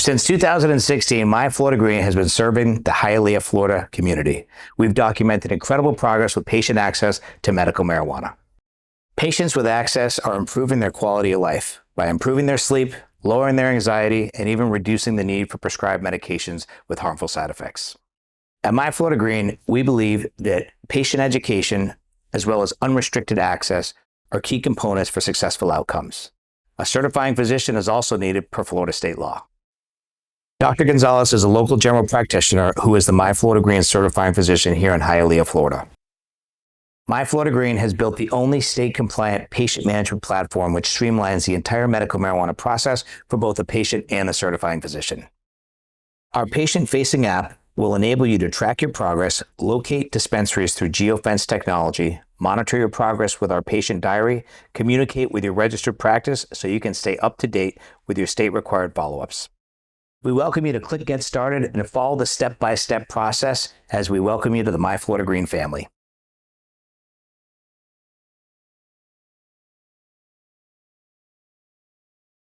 Since 2016, myfloridagreen has been serving the Hialeah, Florida community. We've documented incredible progress with patient access to medical marijuana. Patients with access are improving their quality of life by improving their sleep, lowering their anxiety, and even reducing the need for prescribed medications with harmful side effects. At myfloridagreen, we believe that patient education, as well as unrestricted access, are key components for successful outcomes. A certifying physician is also needed per Florida state law. Dr. Gonzalez is a local general practitioner who is the myfloridagreen certifying physician here in Hialeah, Florida. myfloridagreen has built the only state-compliant patient management platform which streamlines the entire medical marijuana process for both the patient and the certifying physician. Our patient-facing app will enable you to track your progress, locate dispensaries through geofence technology, monitor your progress with our patient diary, communicate with your registered practice so you can stay up to date with your state-required follow-ups. We welcome you to click Get Started and follow the step-by-step process as we welcome you to the myfloridagreen family.